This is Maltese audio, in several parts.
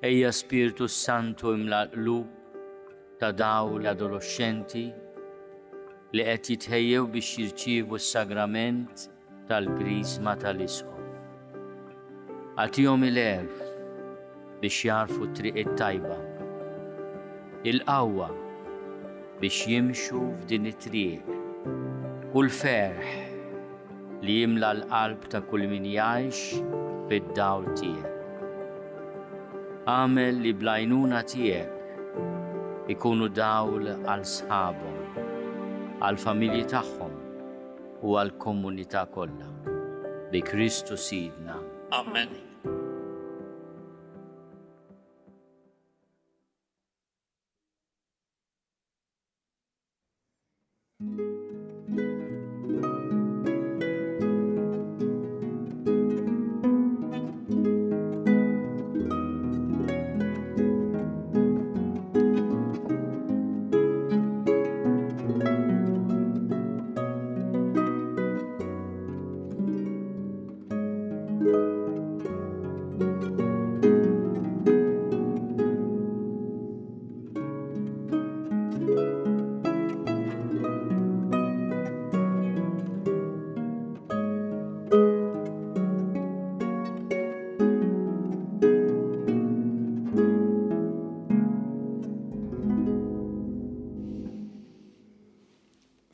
Ejja Spiritu Santu imla l-qlub ta' daw l-adolescenti li qed jitħejjew biex jirċievu s-sagrament tal-Krisma tal-Isqof. Għatihom il-għerf biex jarfu t-triq it-tajba, il-qawwa biex jimxu f'din it-triq, u l-ferħ li jimla l-qalb ta' kull min jgħix fid-dawl tiegħek. Għamel li blajnuna tiegħek ikunu dawl għal sħabhom, għal familji tagħhom u għal komunità kollha. Bi Kristu Sidna. Amen.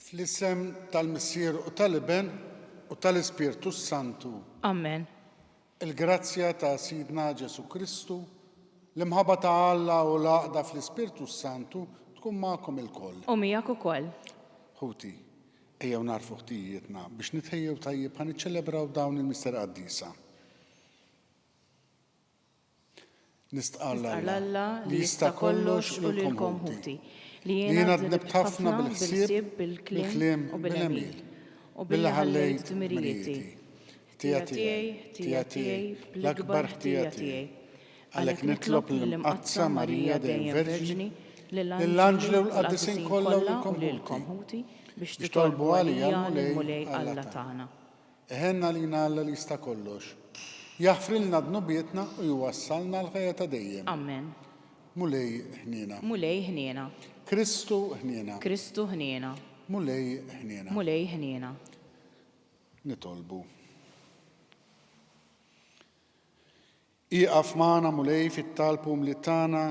Fl-isem tal-Missier u tal-Iben u tal-Ispirtu Santu. Amen. Il-grazzja ta' Sidna Ġesu Kristu, l-imħabba ta' Alla u l-għaqda fl-Ispirtu Santu tkun magħkom il-koll. U miegħek ukoll. Ħuti, ejjew narfu ħtijietna biex nitħejjew tajjeb ħan niċċelebraw dawn il-Mister Qaddisa. Nistqalla li jista' kollox u lilkom ħuti. Li jiena dnibt ħafna bil-ħsieb, bil-kliem u bil-għamil. U billi ħallejt mirjieti. Ħtija tiegħi, l-akbar ħtija tiegħi. Għalhekk nitlob lill-Imqazza Marija dejjem Verġni, lill-Anġli u l-Qaddisin kollha u lilkom ħuti biex titolbu għalija l-mulej Alla tagħna. Eħenna lina Alla li jista' kollox. Jaħfrilna dnubietna u jwassalna l-ħajja ta' dejjem. Amen. Mulej ħniena. Mulej ħniena. Kristu ħniena. Kristu ħniena. Mulej ħniena. Mulej ħniena. Nitolbu. Iqaf magħna mulej fit-talb u mlitana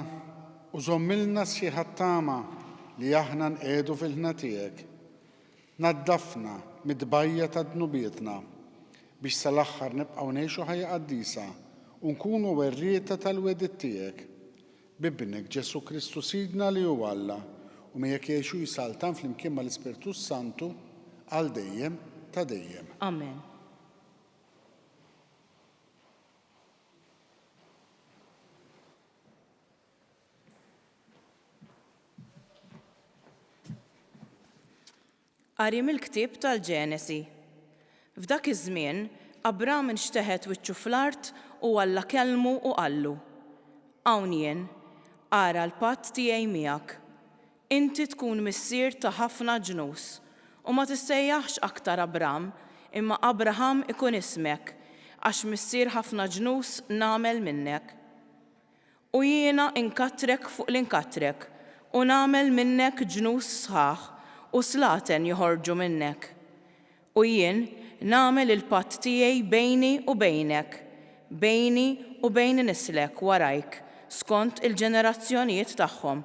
u żommilna s-sieħat tama li aħna nqedu fil-ħna tiegħek. Naddafna mid-dbajja ta' dnubietna biex sal-aħħar nibqgħu ngħixu ħajja qaddisa u nkunu werrieta tal-wedid tiegħek. Bibnek Ġesu Kristu Sidna li hu Alla u miegħek jgħixu jisaltan flimkien mal-Ispirtu Santu għal dejjem ta' dejjem. Amen. Qari mill-ktieb tal-Ġenesi. F'dak iż-żmien Abram inxteħed wiċċu fl-art u Alla kellmu u qallu: Hawn jien, ara l-patt tiegħi miegħek. Inti tkun missier ta' ħafna ġnus u ma tissejjaħx aktar Abram, imma Abraham ikun ismek għax missier ħafna ġnus nagħmel minnek. U jiena inkattrek fuq l-inkatrek u nagħmel minnek ġnus sħaħ u slaten joħorġu minnek. U jien nagħmel il-patt tiegħi bejni u bejnek, bejni u bejn nislek warajk, skont il-ġenerazzjonijiet tagħhom,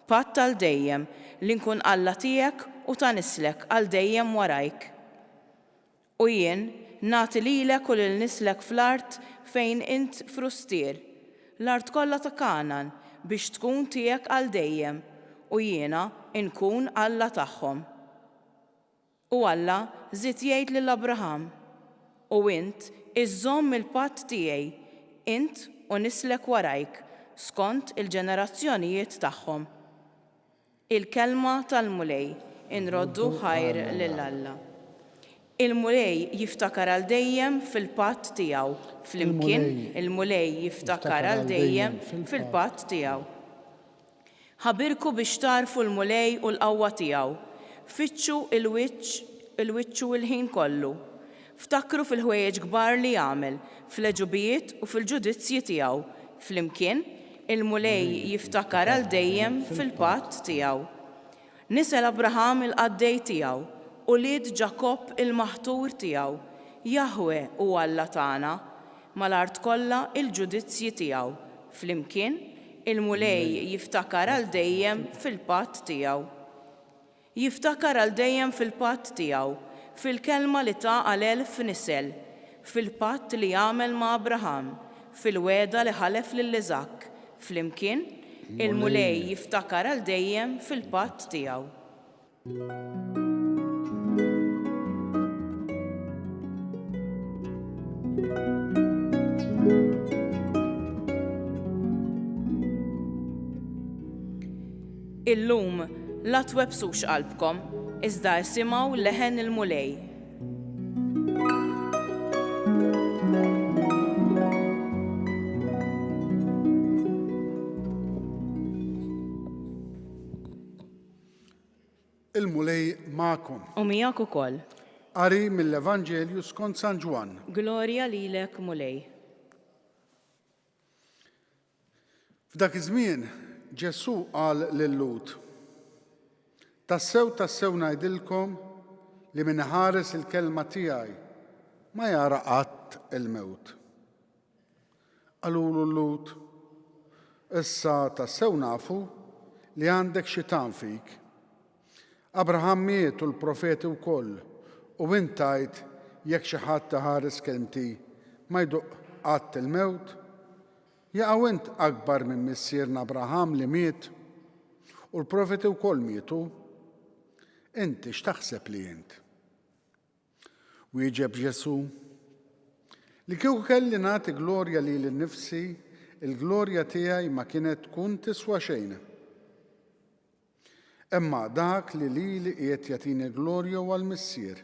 patt għal dejjem li nkun Alla tiegħek u ta' nislek għal dejjem warajk. U jien nagħti lilek u lil nislek fl-art fejn int frustier, l-art kollha ta' Kanan biex tkun tiegħek għal dejjem u jiena nkun Alla tagħhom. U Alla żied jgħid lil Abraham: U int iżżomm il-patt tiegħi, int u nislek warajk, skont il-ġenerazzjonijiet tagħhom. Il-kelma tal-mulej inroddu ħajr lil Alla. Il-mulej jiftakar għal dejjem fil-patt tiegħu, flimkien il-mulej jiftakar għal dejjem fil-patt tiegħu. Ħabirku biex tarfu l-mulej u l-qawwa tiegħu, fitxu il-wiċċu il-ħin kollu. Ftakru fil-ħwejjeġ kbar li jagħmel, fil-leġubijiet u fil-ġudizzji tiegħu, flimkien il-mulej jiftakar għal dejjem fil-patt tiegħu. Nisel Abraham il-qaddej tiegħu u lied Ġakob il-maħtur tiegħu, Jahwe u Alla tagħna, mal-art kollha il-ġudizzji tiegħu. Flimkien il-mulej jiftakar għal dejjem fil-patt tiegħu. Jiftakar għal dejjem fil-patt tiegħu, fil-kelma li ta' għal elf nisel, fil-patt li jagħmel ma' Abraham, fil-weda li ħalef lil Iżak. Flimkien il-mulej jiftakar għal dejjem fil-patt tiegħu. Illum la twebsux qalbkom, iżda isimgħu leħen il-mulej. Il-mulej ma'kom. U miegħek ukoll. Qari mill-Evanġelju skont San Ġwan. Glorja lilek mulej. F'dak iż-żmien Ġesu qal lil-Lut: tassew ngħidilkom li min ħares il-kelma tiegħi ma jara qatt il-mewt. Qalulu l-Lut: issa tassew nafu li għandek xitan fik. Abraham miet u l-profeti wkoll, u int tgħid jekk xi ħadd iħares kelmti ma jduq qatt il-mewt. Jaqgħu int akbar minn missierna Abraham li miet u l-profeti wkoll mietu. Inti x'taħseb li int? Wieġeb Ġesu: li kieku kelli nagħti glorja lili nnifsi, il-glorja tiegħi ma kienet tkun tiswa xejn. Imma dak li lili qiegħed jagħtini glorja huwa l-missier,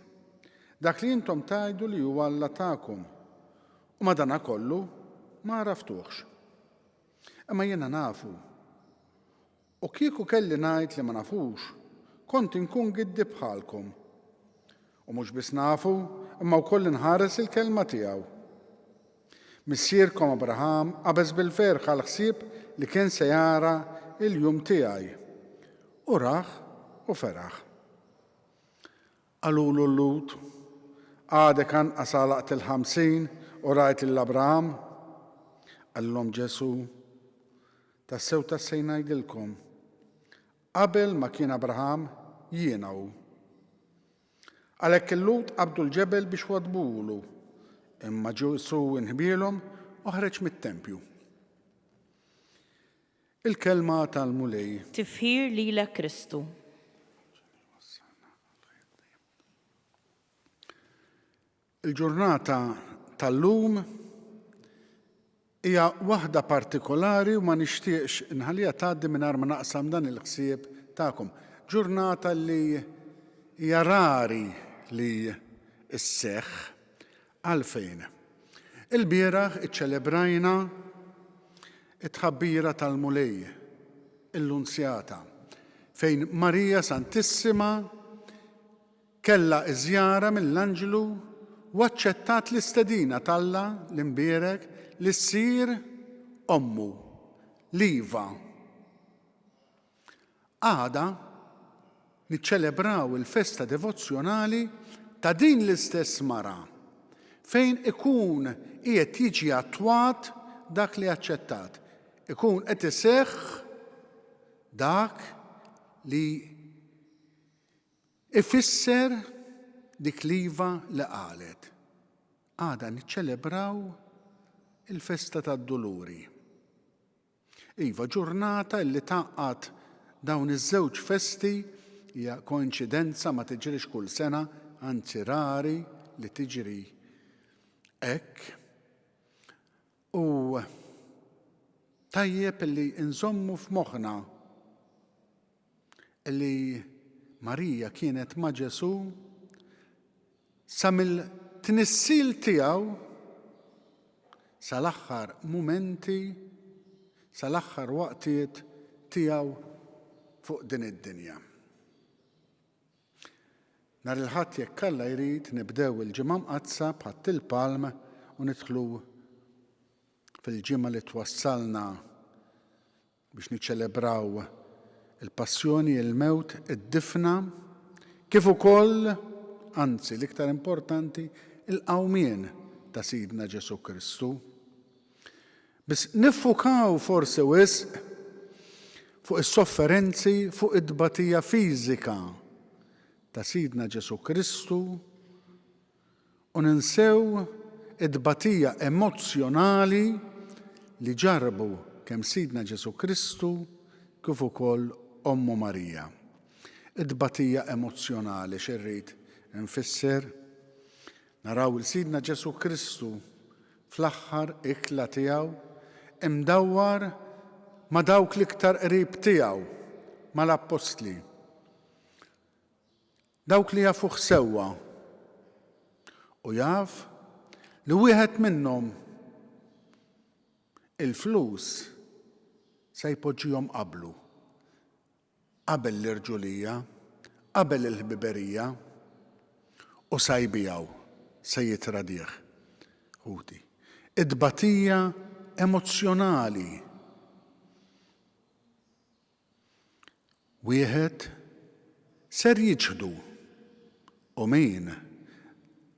dak li intom tgħidu li huwa Alla tagħkom, u madankollu ma araftuhx. Imma jiena nafu. U kieku kelli ngħid li ma nafux, kont inkun giddi bħalkom. U mhux biss nafu, imma wkoll inħares il-kelma tiegħu. Missierkom Abraham qabeż bil-ferħ għal ħsieb li kien se jara il-jum tiegħi. U raħ u feraħ. Qalulu l-Lut: għadek anqas għalaqt il-50 u rajt l-Abraham. Qallhom Ġesu: tassew ngħidilkom, qabel ma kien Abraham jiena hu. Għalhekk il-Lut qabdu l-ġebel biex wadbulu, imma Ġesu inħbielhom u ħareġ mit-tempju. Il-kelma tal-mulej. Tifħir lilek Kristu. Il-ġurnata tal-lum hija waħda partikolari u ma nixtieqx inħallija tgħaddi mingħajr ma naqsam dan il-ħsieb tagħkom. Ġurnata li hija rari li sseħħ għalfejn. Il-bieraħ iċċelebrajna it-tħabbira tal-mulej, il-Lunzjata, fejn Marija Santissima kellha iżjara mill-Anġlu u aċċettat l-istedina talla l-imbierek li ssir ommu, Liva. Għada niċċelebraw il-festa devozzjonali ta' din l-istess mara, fejn ikun qiegħed jiġi attwat dak li aċċettat. Ikun qed iseħħ dak li ifisser dik Liva li qalet. Għada niċċelebraw il-festa tad-Duluri. Iva, ġurnata li taqqat dawn iż-żewġ festi hija koinċidenza ma tiġrix kull sena, anzi rari li tiġri hekk. U tajjeb li nżommu f'moħħna li Marija kienet ma' Ġesu sa mill-tnissil tiegħu sal-aħħar mumenti, sal-aħħar waqtiet tiegħu fuq din id-dinja. Nhar il-Ħadd jekk Alla jrid nibdew il-ġimgħa mqazza bħatt il-Palm u nidħlu fil-ġimgħa li twassalna biex niċċelebraw il-passjoni, il-mewt, id-difna, kif ukoll, anzi l-iktar importanti, il-qawmien ta' Sidna Ġesu Kristu. Bis niffukaw forsi wisq fuq is-sofferenzi, fuq id-tbatija fiżika ta' Sidna Ġesu Kristu u ninsew id-tbatija emozjonali li ġarbu kemm Sidna Ġesu Kristu kif ukoll Ommu Marija. Id-tbatija emozjonali xirrid nfisser naraw il-Sidna Ġesu Kristu fl-aħħar ikla tiegħu imdawwar ma' dawk l-iktar qrib tiegħu mal-Apostli. Dawk li jafuh sewwa u jaf li wieħed minnhom il-flus se jpoġġihom qablu, qabel l-irġulija, qabel il-ħbiberija u se jbijaw, se jitradih. Ħuti. Id-tbatija emozzjonali. Wieħed ser jiġħdu u min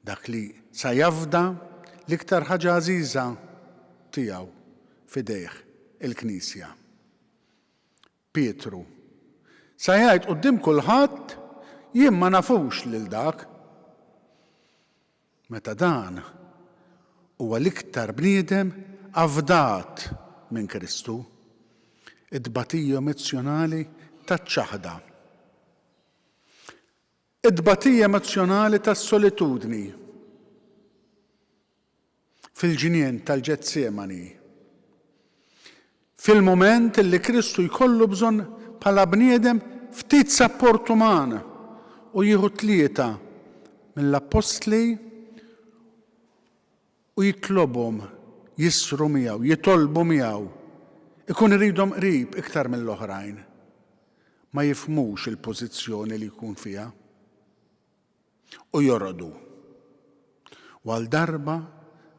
dak li sa jafda l-iktar ħaġa għażiża tiegħu fidejh il-Knisja. Pietru sa jgħid quddiem kulħadd jien ma nafux lil dak. Meta dan huwa l-iktar bniedem avdat minn Kristu, id-tbatija emozjonali taċ-ċaħda. Id-tbatija emozjonali tas-solitudni fil-ġinien tal-Ġetsemani. Fil-moment li Kristu jkollu bżonn bħala bniedem ftit sapport uman u jieħu 3 mill-Apostli u jitlobhom jisru miegħu, jitolbu miegħu, ikun iridhom qrib iktar mill-oħrajn. Ma jifhmux il-pożizzjoni li jkun fiha u jorqdu. U għal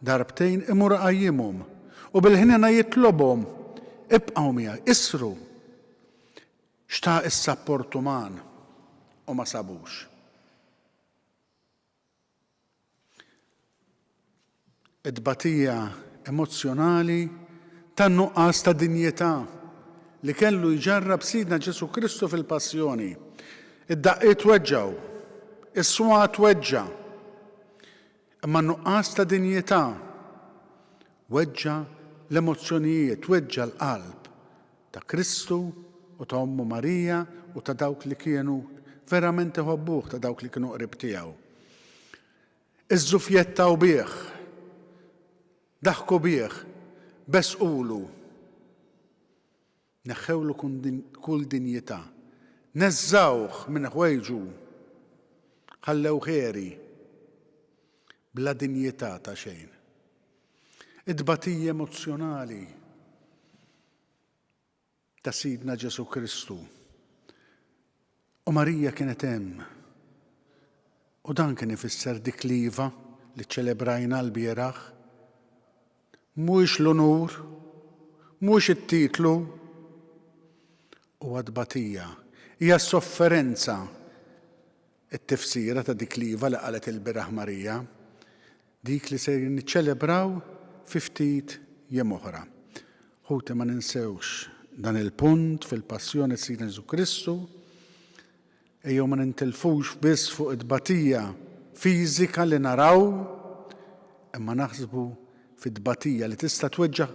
darbtejn imur qajjimhom u bil-ħinena jitlobhom ibqgħu miegħi, isru. Xtaq is-sapport uman u ma sabux. Id-tbatija emozzjonali tan-nuqqas ta' dinjità li kellu jġarrab Sidna Ġesu Kristu fil-passjoni. Id-daqqiet weġġaw, is-swat weġġa, imma nuqqas ta' dinjità weġġa l-emozzjonijiet, weġġa l-qalb ta' Kristu u ta' Ommu Marija u ta' dawk li kienu verament iħobbuh, ta' dawk li kienu qrib tiegħu. Iżżufjettaw bih, daħku bih, besqulu, neħħewlu kull dinjità, neżżawh minn ħwejġu, ħallew ħieri, bla dinjità ta' xejn. Id-tbatija emozzjonali ta' Sidna Ġesu Kristu. U Marija kienet hemm. U dan kien ifisser dik l-iva li ċċelebrajna l-bieraħ. Mhuwiex l-onur, mhuwiex it-titlu, huwa tbatija. Hija s-sofferenza it-tifsira ta' dik l-iva li qalet il-bieraħ Marija, dik li se niċċelebraw fi ftit jiem oħra. Ħuti ma ninsewx dan il-punt fil-passjoni Sidna Ġesu Kristu, ejjew ma nintilfux biss fuq id-tbatija fiżika li naraw, imma naħsbu fid-tbatija li tista' tweġġa'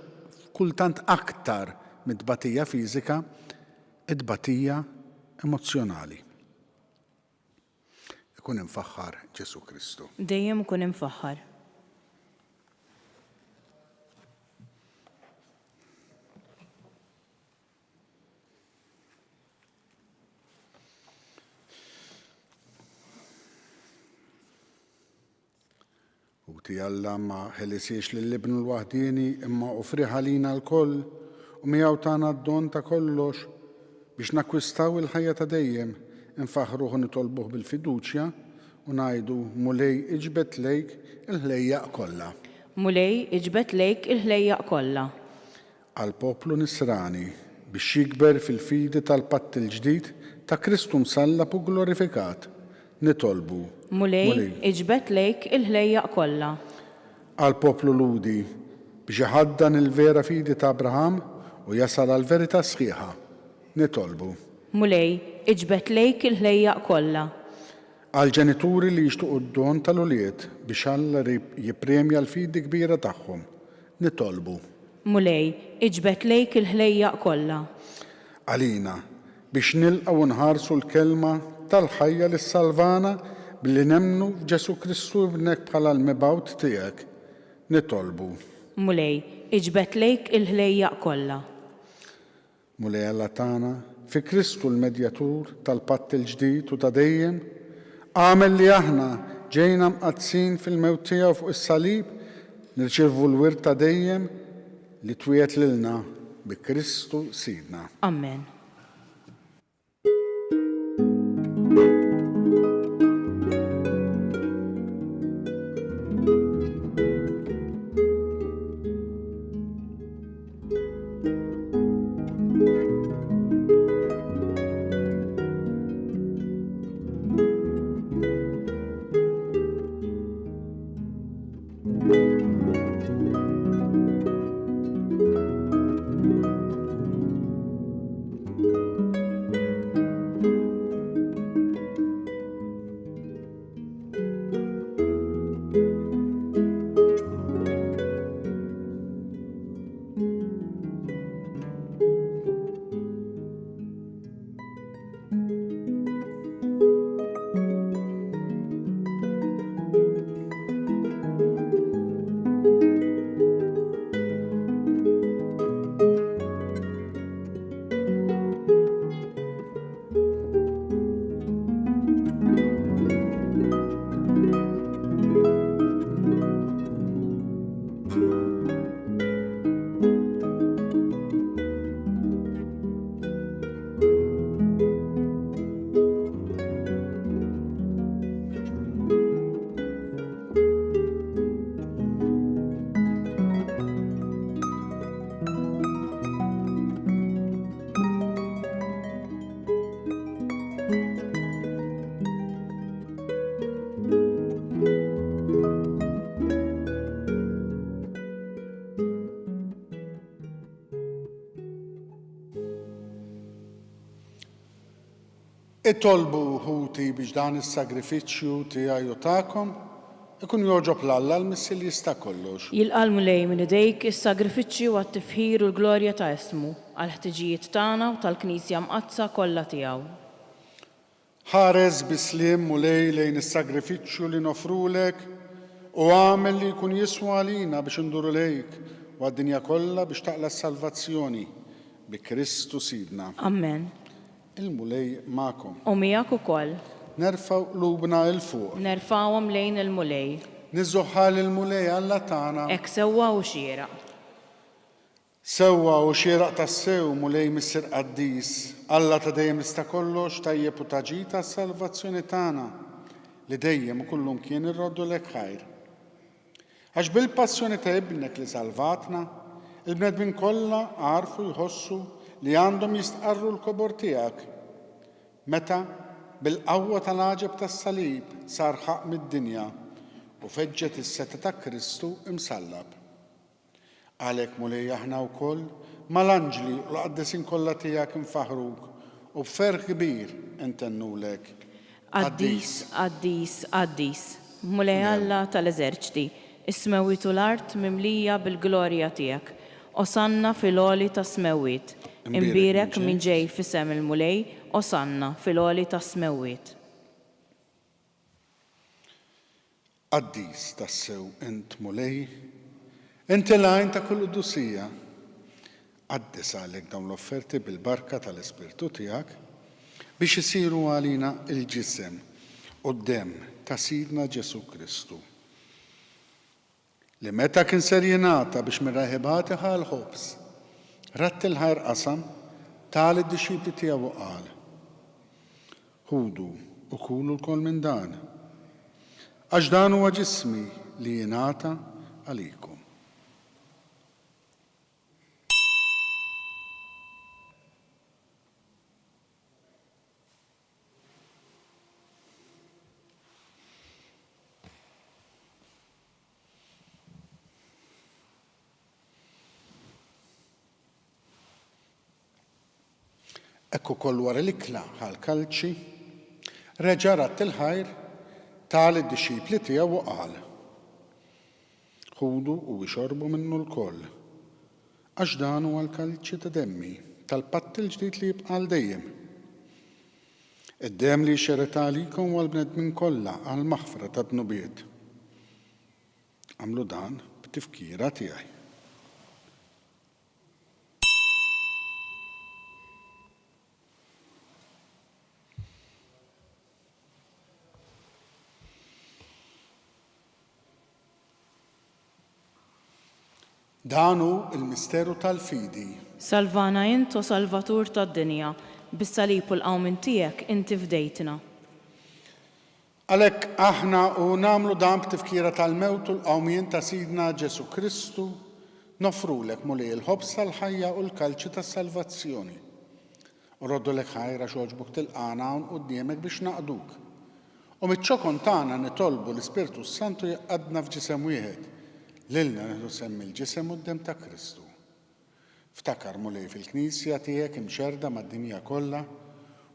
kultant aktar mid-tbatija fiżika, id-tbatija emozzjonali. Ikun imfaħħar Ġesu Kristu. Dejjem ikun imfaħħar. Uti Alla ma ħelisiex lill-Ibnu l-waħdieni imma offriħa lina l-koll u miegħu tagħna d-don ta' kollox biex nakkwistaw il-ħajja ta' dejjem, infaħruh u nitolbuh bil-fiduċja u ngħidu mulej iġbed lejk il-ħlejjaq kollha. Mulej iġbed lejk il-ħlejjaq kollha. Għall-poplu Nisrani biex jikber fil-fidi tal-patt il-ġdid ta' Kristu msallab u glorifikat. Nitolbu. Mulej iġbed lejk il-ħlejjaq kollha. Għal-poplu ludi biex iħaddan il-vera fidi ta' Abraham u jasal għal-verità sħiħa. Nitolbu. Mulej iġbed lejk il-ħlejjaq kollha. Għal-ġenituri li jixtuqu d-don tal-uliet biex Alla jippremja l-fidi kbira tagħhom. Nitolbu. Mulej iġbed lejk il-ħlejjaq kollha. Għalina biex nilqgħu nħarsu l-kelma tal-ħajja lis-salvana billi nemnu f'Ġesu Kristu ibnek bħala l-mibgħut tiegħek. Nitolbu. Mulej iġbed lejk il-ħlejjaq kollha. Mulej Alla tagħna fi Kristu l-medjatur tal-patt il-ġdid u ta' dejjem għamel li aħna ġejna mqaddsin fil-mewt tiegħu fuq is-salib nirċievu l-wirt ta' dejjem li twiet lilna bi Kristu Sidna. Amen. Itolbu ħuti biex dan is-sagrifiċċju tiegħi u tagħkom ikun joġob l-Alla l-missil jista' kollox. Jilqal mulej minn idejk is-sagrifiċċju għat-tifħir u l-glorja ta' ismu għall-ħtiġijiet tagħna u tal-Knisja mqazza kollha tiegħu. Ħares bisliem mulej lejn is-sagrifiċċju li nofrulek u għamel li jkun jiswa għalina biex induru lejk u għad-dinja kollha biex taqla s-salvazzjoni bi Kristu Sidna. Amen. Il-mulej magħkom. U miegħek ukoll. Nerfgħu qlubna il fuq. Nerfgħuhom lejn il-mulej. Niżżuħħal il-mulej Alla tagħna. Hekk sewwa u xieraq. Sewwa u xieraq tassew mulej Missier Qaddis, Alla ta' dejjem jista' kollox tajjeb u taġi tas-salvazzjoni tagħna li dejjem u kullum kien irroddu lek ħajr. Għax bil-passjoni ta' ibnek li salvatna, il-bnedmin kollha għarfu jħossu li għandhom jistqarru l-kobor tiegħek. Meta bil-qawwa tal-għaġeb tas-salib sar ħaq mid-dinja u feġġet is-seta ta' Kristu imsallab. Għalhekk mulej aħna wkoll mal-anġli u l-qaddesin kollha tiegħek infaħruk u b'ferħ kbir intennulek. Qaddis, Qaddis, Qaddis, mulej Alla tal-eżerċti, is-smewwiet u l-art mimlija bil-glorja tiegħek. Osanna fil-għoli ta' smewwiet. Imbirek minn ġej f'isem il-mulej, osanna fil-għoli ta' smewwiet. Qaddis tassew int mulej, inti l-għajn ta' kull quddusija. Qaddis għalek dawn l-offerti bil-barka tal-Ispirtu tiegħek biex isiru għalina il-ġisem u d-dem ta' Sidna Ġesu Kristu. Li meta kien ser jingħata biex mir-raħibati ħal-ħobs, ratt il-ħajr qasam tal id-dixxipli tiegħu qal. Ħudu u kulu lkoll minn dan, għax dan huwa ġismi li jingħata għalikom. Ekku koll wara l-ikla għal-kalċi, reġa' rat il-ħajr tal id-disċipli tiegħu u qal: ħudu u ixorbu minnu l-koll, għax dan huwa l-kalċi ta' demmi tal-patt il-ġdid li jibqa' għal dejjem. Id-dem li xeret għalikom huwa l-bnedmin kollha għal-maħfra ta' dnubiet. Għamlu dan b'tifkira tiegħi. Danu il-misteru tal-fidi. Salvana int, o Salvatur tad-dinja, bis-salib u l-qawmin tiegħek inti fdejtna. Għalhekk aħna u nagħmlu dan b'tifkira tal-mewt u l-qawmien ta' Sidna Ġesu Kristu nofrulek mulej il-ħobs tal-ħajja u l-kalċi tas-salvazzjoni. U roddulek ħajra xogħġbuk tilqana hawn quddiemek biex naqduk. U miċ-ċokon tagħna nitolbu l-Ispirtu Santu jaqadna f'ġisem wieħed. Lilna nieħdu semm il-ġisem u d-dem ta' Kristu. Ftakar mulej fil-Knisja tiegħek imxerda mad-dinja kollha,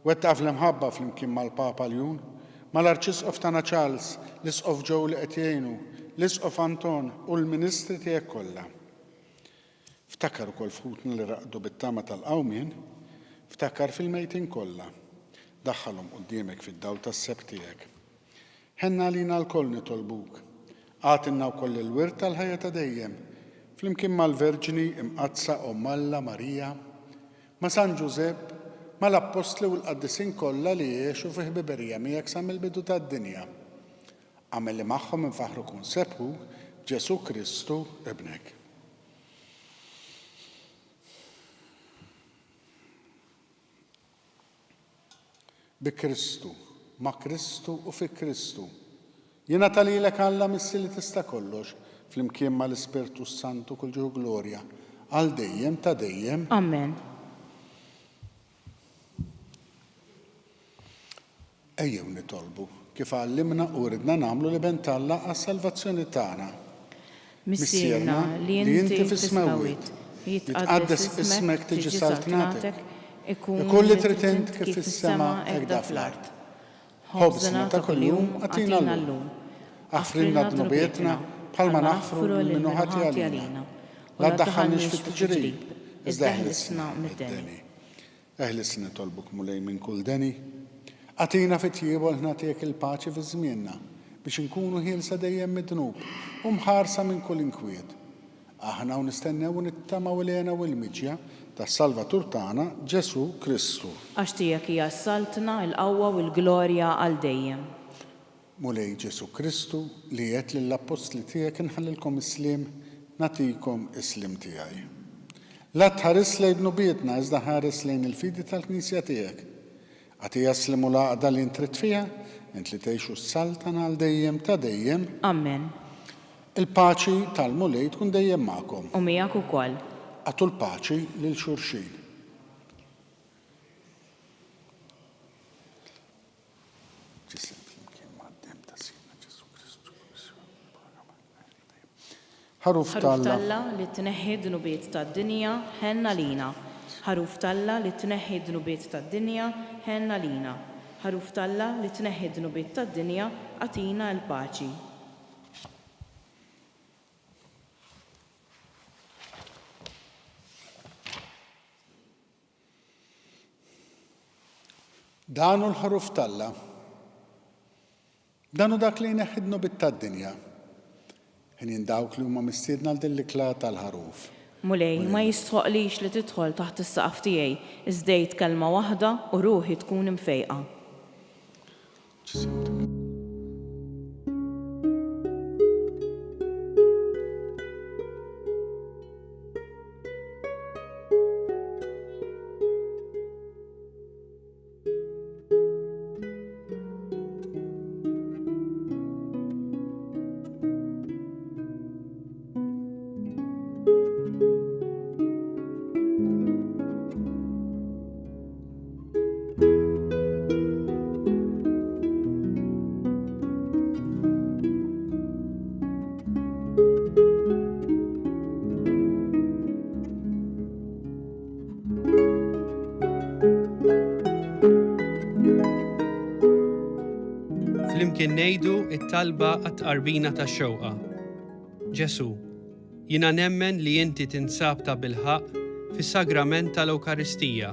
wettaq fl-imħabba flimkien mal-Papa Ljun, mal-Arċisqof tagħna Charles, l-Isqof Ġew li qed jgħinu, l-Isqof Anton u l-Ministri tiegħek kollha. Ftakar ukoll fħutna li raqdu bit-tama tal-qawmien, ftakar fil-mejtin kollha, daħħalhom quddiemek fid-dawl tas-seb tiegħek. Ħenna lina l-koll nitolbuk, għatinna wkoll il-wirt tal-ħajja ta' dejjem, flimkien mal-Verġini imqazza Alla Marija, ma' San Ġusepp, ma' l-Apostli u l-Qaddisin kollha li jgħixu fi ħbiberija miegħek sa mill-bidu tad-dinja. Għamel li magħhom infaħru kun sebħu Ġesu Kristu ibnek. Bi Kristu, ma' Kristu u fi Kristu. Jiena talilek Alla missi li tista' kollox, flimkien mal-Ispirtu Santu kull ġieħu glorja, għal dejjem ta' dejjem. Amen. Ejjew nitolbu kif għallimna u ridna nagħmlu li bentalla għas-salvazzjoni tagħna. Missierna li inti fis-smawit, jitqaddes ismek tiġi saltnatek, ikun li trid int kif fis-sema hekk da fl-art. Ħobżna ta' kuljum għatina llum. Aħfrilna dnubietna bħalma naħfru minnu ħati għalina. La ddaħħalniex fit-tiġrib, iżda eħlisna mid-deni. Eħlisna tolbuk mulej minn kull deni. Għatina fit-tjiebu nagħtik il-paċi fi żmienna biex inkunu ħielsa dejjem mid-dnub u mħarsa minn kull inkwiet. Aħna u nistennew u nittamaw lejna u l-miġja tas-Salvatur tagħna Ġesu Kristu. Għax tiegħek hija s-saltna, l-qawwa u l-glorja għal dejjem. Mulej Ġesu Kristu li qed lill-Apostli tiegħek inħallilkom islim nagħtikom islim tiegħi. La tħares lejn dnubietna iżda ħares lejn il-fidi tal-Knisja tiegħek. Għatija slimu laqda li intrid fiha, int li tgħixu s-saltana għal dejjem ta' dejjem. Amen. Il-paċi tal-mulej tkun dejjem magħkom. U miegħek ukoll. Għatu l-paċi lil xulxin. Ħaruf Talla li tneħħi dnubiet tad-dinja ħenna lina. Ħaruf Talla li tneħħi dnubiet tad-dinja ħenna lina. Ħaruf Talla li tneħħi dnubiet tad-dinja għatina l-paċi. Danu l-ħaruf Talla. Danu dak li jneħħi dnubiet tad-dinja. Ħin dawk li huma mistiedna l-dillikla tal-ħaruf. Mulej, ma jistħoqlix li tidħol taħt is-saqaf tiegħi, iżdejt kelma waħda u ruħi tkun imfejqa. ngħidu t-talba għat-tqarbina tax-xewqa. Ġesu, jiena nemmen li inti tinsab ta' bilħaq fis-sagrament tal-Ewkaristija.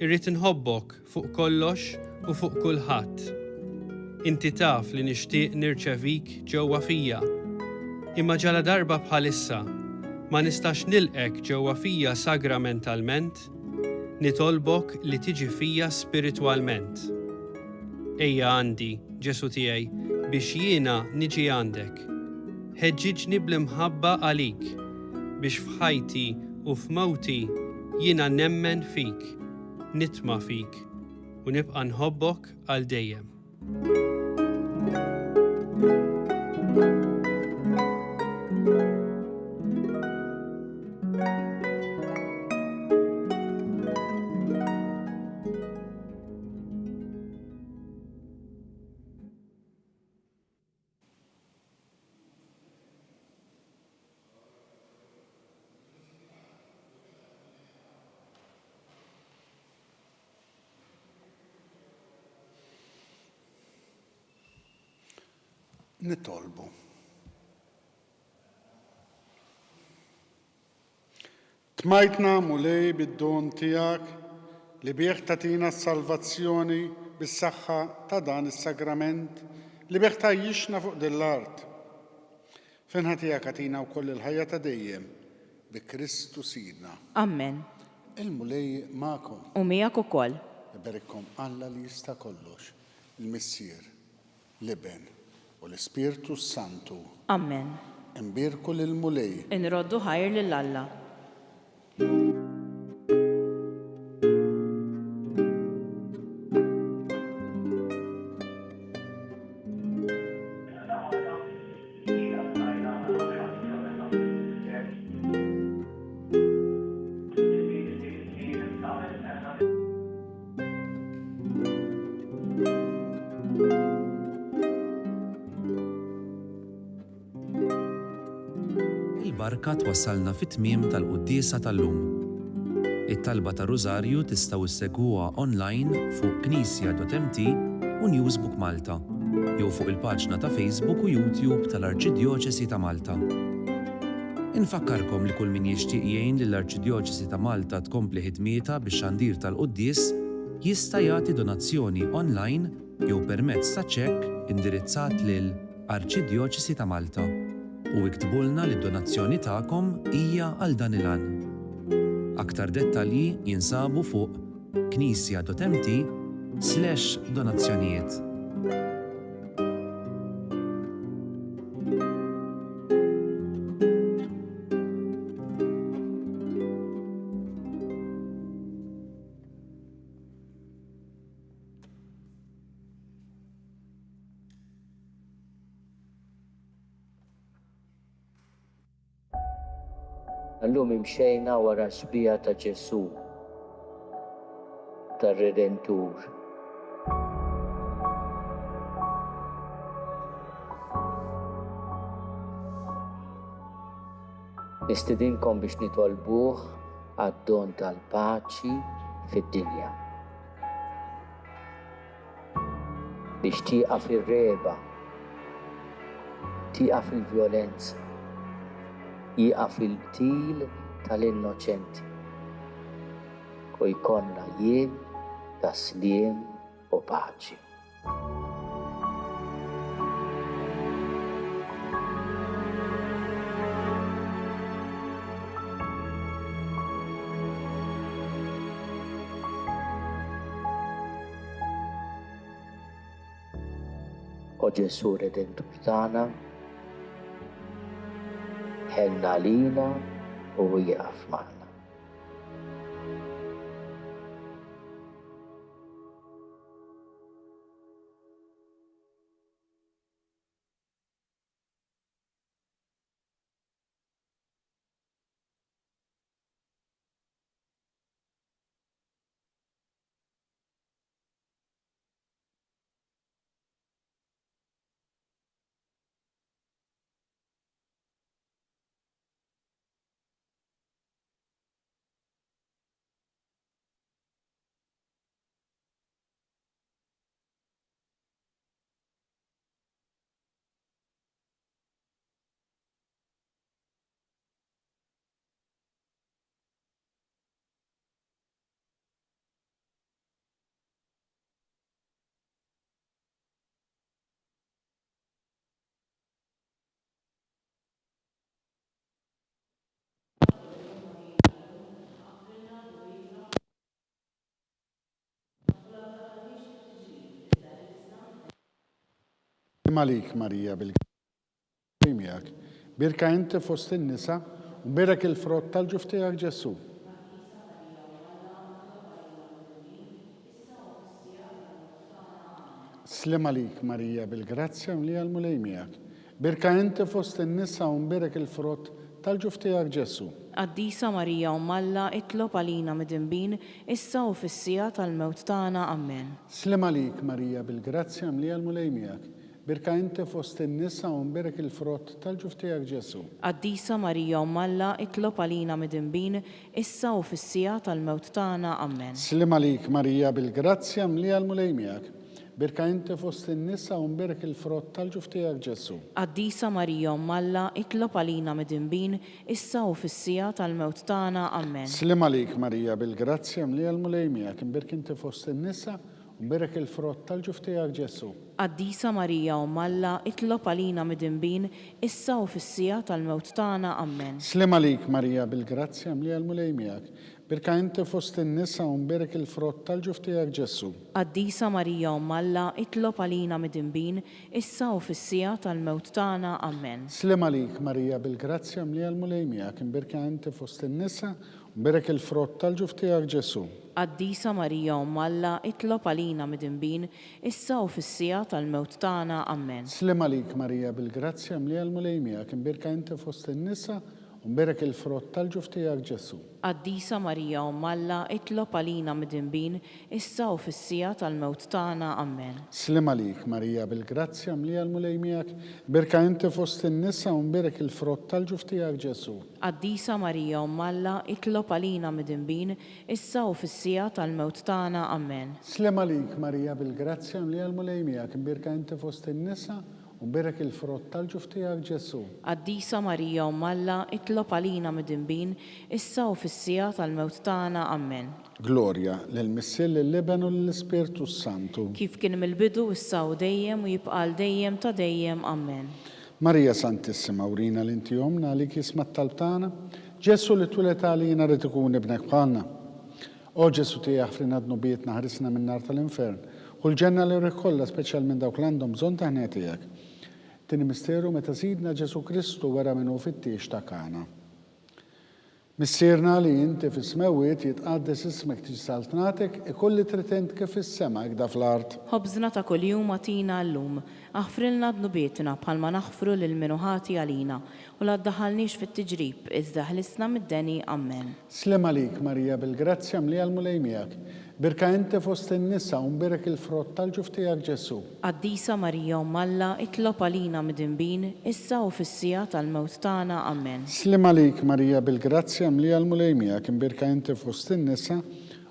Irrid inħobbok fuq kollox u fuq kulħadd. Inti taf li nixtieq nirċevik ġewwa fija. Imma ġala darba bħalissa ma nistax nilqek ġewwa fija sagramentalment, nitolbok li tiġi fija spiritwalment. Ejja għandi, Ġesu tiegħi, biex jiena niġi għandek. Ħeġġiġni bl-imħabba għalik, biex f'ħajti u f'mewti jiena nemmen fik, nitma' fik u nibqa' nħobbok għal dejjem. Nitolbu. Tmajtna mulej bid-don tijak li bieħ tatina s-salvazzjoni bis-saħħa ta' dan is-sagrament li bieħ tajjixna fuq dell-art. Finħa tijak għatina u koll il-ħajja ta' dejjem bi Kristu sidna. Amen. Il-mulej ma'kom. U miegħek ukoll. Iberikkom Alla li jista' kollox, il-Missier, l-Iben u l-Ispirtu Santu. Amen. Imbirku lil-mulej. Inroddu ħajr lil Alla. Il-barka twassalna fit-tmiem tal-quddiesa tal-lum. It-talba ta' Rużarju tistgħu issegwuha online fuq knisja.mt u Newsbook Malta, jew fuq il-paġna ta' Facebook u YouTube tal-Arċidjoċesi ta' Malta. Infakkarkom li kull min jixtieq jgħin lill-Arċidjoċesi ta' Malta tkompli ħidmietha bix-xandir tal-quddies jista' jagħti donazzjoni online jew permezz ta' ċekk indirizzat lil Arċidjoċesi ta' Malta u iktbulna li d-donazzjoni tagħkom hija għal dan il-għan. Aktar dettalji jinsabu fuq knisja.mt/donazzjonijiet. Allum imxejna wara xbija ta' Ġesu, tar-Redentur. Nistidinkom biex nitolbuh għad-don tal-paċi fid-dinja. Biex tieqaf ir-reba, tieqaf il-vjolenza, jieqaf il-qtil tal-innoċenti u jkollna jiem ta' sliem u paċi. O Ġesu Redentur tagħna, ħenna lina u jieqaf magħna. Malik Marija bil-grazja birka inti fost in-nisa u mberak il-frott tal-ġuf tiegħek Ġesu. Slim għalik Marija bil-grazzja li għal-mulej miegħek. Birka inti fost in-nisa u mberak il-frott tal-ġuf tiegħek Ġesu. Qaddisa Marija Malla itlob għalina midinbin issa u fis-sija tal-mewt tagħna. Amen. Slim għalik Marija bil-grazzja li għal-mulej miegħek. Birka inti fost in-nisa u mberak il-frott tal-ġuf tiegħek Ġesu. Qaddisa Marija Malla itlob għalina midinbin issa u fis-sija tal-mewt tagħna. Amen. Slim għalik Marija bil-grazzja li għal-mulej miegħek. Birka inti fost in-nisa u mberak il-frott tal-ġuf tiegħek Ġesu. Qaddisa Marija Malla itlob għalina midinbin issa u fis-sija tal-mewt tagħna. Amen. Slim għalik Marija bil-grazzja li għal-mulej miegħek. Birka inti fost in-nisa u mberak il-frott tal-ġuf tiegħek Ġesu. Qaddisa Marija Malla itlob għalina midinbin issa u fis-sija tal-mewt tagħna. Amen. Slim għalik Marija bil-grazzja li għal-mulej miegħek. Birka inti fost in-nisa u mberak il-frott tal-ġuf tiegħek Ġesu. Qaddisa Marija Malla itlob għalina midinbin issa u fis-sija tal-mewt tagħna. Amen. Slim għalik Marija bil-grazzja li għal-mulej miegħek. Birka inti fost in-nisa u mberak il-frott tal-ġuf tiegħek Ġesu. Qaddisa Marija Malla itlob għalina midinbin issa u fis-sija tal-mewt tagħna. Amen. Slim għalik Marija bil-grazzja li għal-mulej miegħek. Birka inti fost in-nisa u mberak il-frott tal-ġuf tiegħek Ġesu. Qaddisa Marija Malla itlob għalina midinbin issa u fis-sija tal-mewt tagħna. Amen. Slim għalik Marija bil-grazzja li għal-mulej miegħek. Birka inti fost in-nisa u mberak il-frott tal-ġuf tiegħek Ġesu. Qaddisa Marija Malla itlob għalina midinbin issa u fis-sija tal-mewt tagħna. Amen. Slim għalik Marija bil-grazzja li għal-mulej miegħek. Birka inti fost in-nisa u mberak il-frott tal-ġuf tiegħek Ġesu. Qaddisa Marija Malla itlob għalina midinbin issa u fis-sija tal-mewt tagħna. Amen. Glorja lill-Missier lill-Iben u lill-Ispirtu Santu. Kif kien mill-bidu issa u dejjem u jibqal dejjem ta' dejjem. Amen. Marija Santissima, urina l-inti jomna li kisma t-talb tagħna. Ġesu li twilet għalina rid ikun ibnek bħalna. O Ġesu tiegħek ħfrina dnubietna ħarisna minn nar tal-infern. U l-ġenna li rikolla speċjal minn dawk l-għandhom bżonn ta' ħnejn tiegħek. Tini misteru meta sidna Ġesu Kristu wara minnu fit-tiex ta' Kana. Missierna li inti fis-smewiet jitqaddes ismek tiġi saltnatek ikolli tritent kif is-sema ikda fl-art. Ħobżna ta' kuljum atina llum, aħfrilna dnubietna bħalma naħfru lil min ħati għalina u la ddaħħalniex fit-tiġrib iżda ħlisna mid-deni. Amen. Slim għalik Marija bil-grazzja li għal-mulej miegħek. Birka inti fost in-nisa u mberak il-frott tal-ġuf tiegħek Ġesu. Qaddisa Marija Malla itlob għalina midinbin issa u fis-sija tal-mewt tagħna. Amen. Slim għalik Marija bil-grazzja li għal-mulej miegħek. Birka inti fost in-nisa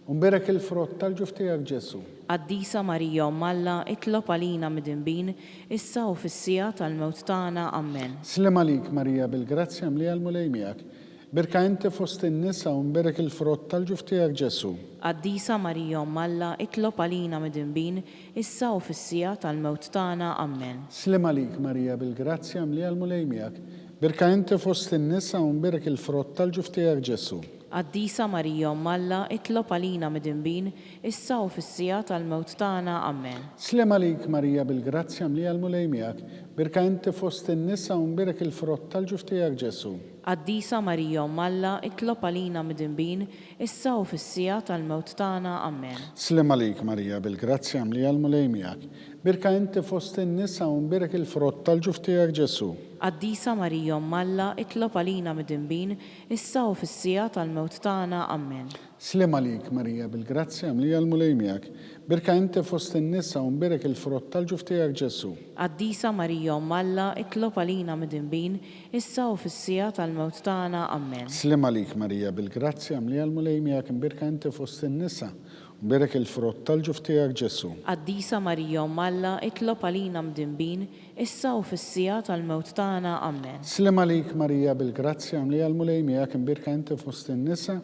u mberak il-frott tal-ġuf tiegħek Ġesu. Qaddisa Marija Malla itlob għalina midinbin issa u fis-sija tal-mewt tagħna. Amen. Slim għalik Marija bil-grazzja li għal-mulej miegħek. Birka inti fost in-nisa u mberak il-frott tal-ġuf tiegħek Ġesu. Qaddisa Marija Malla itlob għalina midinbin issa u fis-sija tal-mewt tagħna. Amen. Slim għalik Marija bil-grazzja li għal-mulej miegħek. Birka inti fost in-nisa u mberak il-frott tal-ġuf tiegħek Ġesu. Qaddisa Marija Malla itlob għalina midinbin issa u fis-sija tal-mewt tagħna. Amen. Slim għalik Marija bil-grazzja li għal-mulej miegħek. Birka inti fost in-nisa u mberak il-frott tal-ġuf tiegħek Ġesu. Qaddisa Marija Malla itlob għalina midinbin issa u fis-sija tal-mewt tagħna. Amen. Slim għalik Marija bil-grazzja li għal-mulej miegħek. Birka inti fost in-nisa u mberak il-frott tal-ġuf tiegħek Ġesu. Qaddisa Marija Malla itlob għalina midinbin issa u fis-sija tal-mewt tagħna. Amen. Slim għalik Marija bil-grazzja li għal-mulej miegħek. Birka inti fost in-nisa u mberak il-frott tal-ġuf tiegħek Ġesu. Qaddisa Marija Malla itlob għalina midinbin issa u fis-sija tal-mewt tagħna. Amen. Slim għalik Marija bil-grazzja li għal-mulej miegħek. Birka inti fost in-nisa u mberak il-frott tal-ġuf tiegħek Ġesu. Qaddisa Marija Malla itlob għalina midinbin issa u fis-sija tal-mewt tagħna. Amen. Slim għalik Marija bil-grazzja li għal-mulej miegħek. Birka inti fost in-nisa